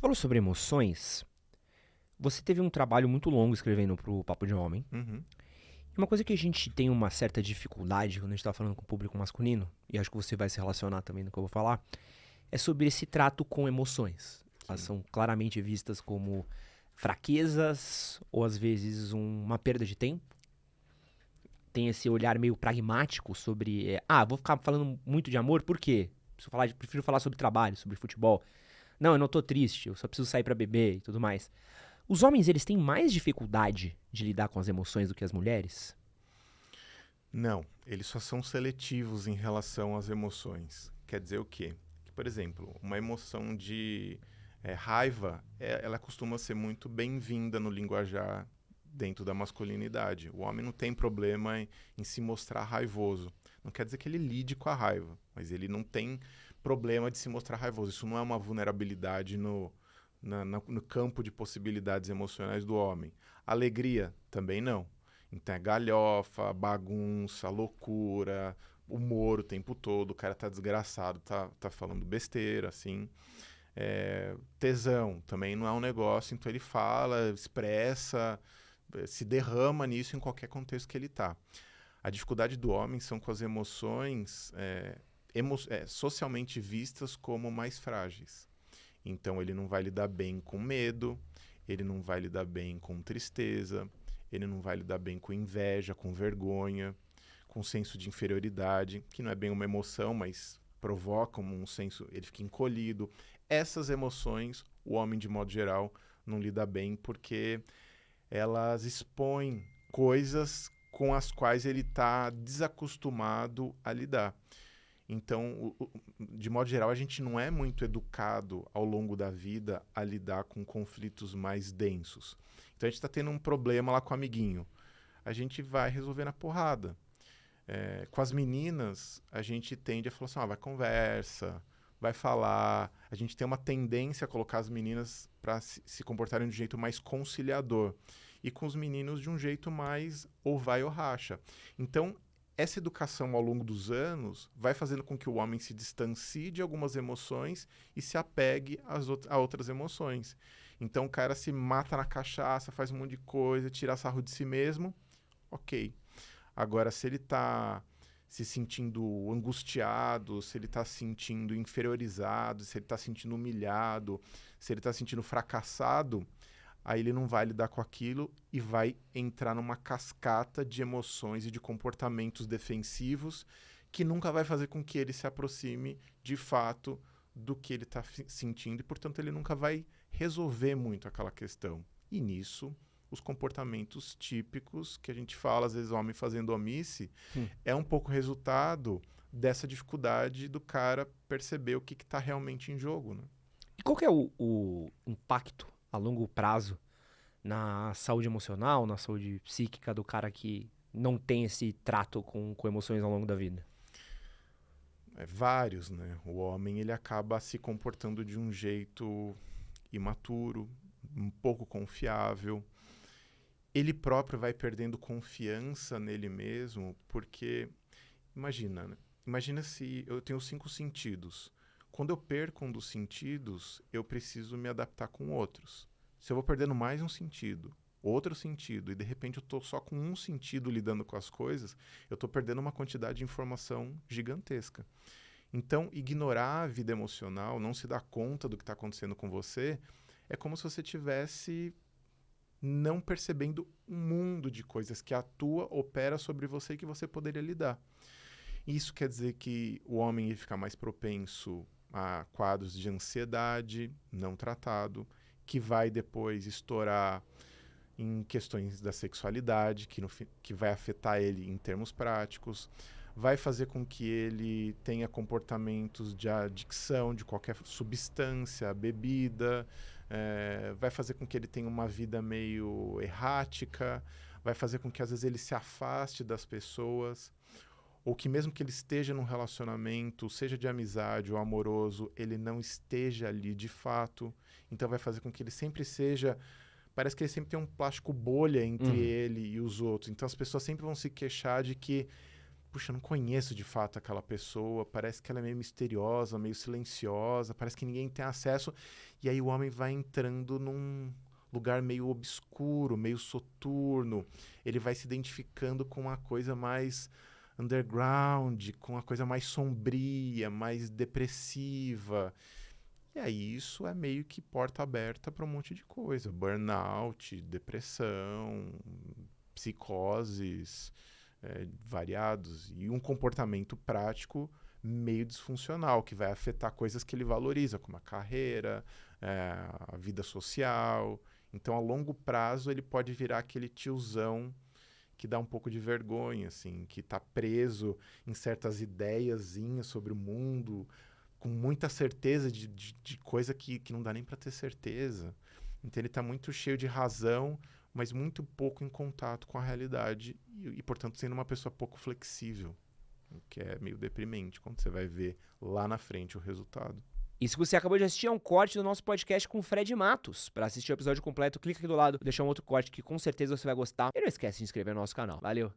falou sobre emoções. Você teve um trabalho muito longo escrevendo pro Papo de Homem. Uhum. E uma coisa que a gente tem uma certa dificuldade quando a gente tá falando com o público masculino, e acho que você vai se relacionar também no que eu vou falar, é sobre esse trato com emoções. Elas Sim. são claramente vistas como fraquezas ou às vezes uma perda de tempo. Tem esse olhar meio pragmático sobre, vou ficar falando muito de amor, por quê? Prefiro falar sobre trabalho, sobre futebol. Não, eu não tô triste, eu só preciso sair pra beber e tudo mais. Os homens, eles têm mais dificuldade de lidar com as emoções do que as mulheres? Não, eles só são seletivos em relação às emoções. Quer dizer o quê? Que, por exemplo, uma emoção de raiva, ela costuma ser muito bem-vinda no linguajar dentro da masculinidade. O homem não tem problema em se mostrar raivoso. Não quer dizer que ele lide com a raiva, mas ele não tem problema de se mostrar raivoso. Isso não é uma vulnerabilidade no campo de possibilidades emocionais do homem. Alegria, também não. Então é galhofa, bagunça, loucura, humor o tempo todo, o cara tá desgraçado, tá falando besteira, assim. Tesão, também não é um negócio, então ele fala, expressa, se derrama nisso em qualquer contexto que ele tá. A dificuldade do homem são com as emoções socialmente vistas como mais frágeis. Então ele não vai lidar bem com medo, ele não vai lidar bem com tristeza, ele não vai lidar bem com inveja, com vergonha, com senso de inferioridade, que não é bem uma emoção, mas provoca um senso, ele fica encolhido. Essas emoções, o homem de modo geral não lida bem porque elas expõem coisas com as quais ele está desacostumado a lidar. Então, de modo geral, a gente não é muito educado ao longo da vida a lidar com conflitos mais densos. Então, a gente está tendo um problema lá com o amiguinho. A gente vai resolver na porrada. Com as meninas, a gente tende a falar assim, vai conversa, vai falar. A gente tem uma tendência a colocar as meninas para se comportarem de um jeito mais conciliador. E com os meninos de um jeito mais ou vai ou racha. Então, essa educação ao longo dos anos vai fazendo com que o homem se distancie de algumas emoções e se apegue a outras emoções. Então o cara se mata na cachaça, faz um monte de coisa, tira sarro de si mesmo, ok. Agora, se ele está se sentindo angustiado, se ele está se sentindo inferiorizado, se ele está se sentindo humilhado, se ele está se sentindo fracassado, aí ele não vai lidar com aquilo e vai entrar numa cascata de emoções e de comportamentos defensivos que nunca vai fazer com que ele se aproxime de fato do que ele está sentindo e, portanto, ele nunca vai resolver muito aquela questão. E nisso, os comportamentos típicos que a gente fala, às vezes, homem fazendo omisse, é um pouco resultado dessa dificuldade do cara perceber o que está realmente em jogo, né? E qual que é o impacto a longo prazo na saúde emocional, na saúde psíquica do cara que não tem esse trato com emoções ao longo da vida? Vários, né? O homem ele acaba se comportando de um jeito imaturo, um pouco confiável. Ele próprio vai perdendo confiança nele mesmo, porque imagina, né? Imagina se eu tenho 5 sentidos. Quando eu perco um dos sentidos, eu preciso me adaptar com outros. Se eu vou perdendo mais um sentido, outro sentido, e de repente eu estou só com um sentido lidando com as coisas, eu estou perdendo uma quantidade de informação gigantesca. Então, ignorar a vida emocional, não se dar conta do que está acontecendo com você, é como se você tivesse não percebendo um mundo de coisas que atua, opera sobre você e que você poderia lidar. Isso quer dizer que o homem ia ficar mais propenso a quadros de ansiedade não tratado, que vai depois estourar em questões da sexualidade, que vai afetar ele em termos práticos, vai fazer com que ele tenha comportamentos de adicção de qualquer substância, bebida, vai fazer com que ele tenha uma vida meio errática, vai fazer com que às vezes ele se afaste das pessoas, ou que mesmo que ele esteja num relacionamento, seja de amizade ou amoroso, ele não esteja ali de fato. Então vai fazer com que ele sempre seja... Parece que ele sempre tem um plástico bolha entre ele e os outros. Então as pessoas sempre vão se queixar de que puxa, eu não conheço de fato aquela pessoa, parece que ela é meio misteriosa, meio silenciosa, parece que ninguém tem acesso. E aí o homem vai entrando num lugar meio obscuro, meio soturno. Ele vai se identificando com uma coisa mais underground, com uma coisa mais sombria, mais depressiva. E aí isso é meio que porta aberta para um monte de coisa. Burnout, depressão, psicoses, variados. E um comportamento prático meio disfuncional, que vai afetar coisas que ele valoriza, como a carreira, a vida social. Então, a longo prazo, ele pode virar aquele tiozão que dá um pouco de vergonha, assim, que está preso em certas ideiazinhas sobre o mundo, com muita certeza de coisa que não dá nem para ter certeza. Então, ele está muito cheio de razão, mas muito pouco em contato com a realidade e, portanto, sendo uma pessoa pouco flexível, o que é meio deprimente quando você vai ver lá na frente o resultado. Isso que você acabou de assistir é um corte do nosso podcast com o Fred Matos. Para assistir o episódio completo, clica aqui do lado, deixar um outro corte que com certeza você vai gostar. E não esquece de se inscrever no nosso canal. Valeu!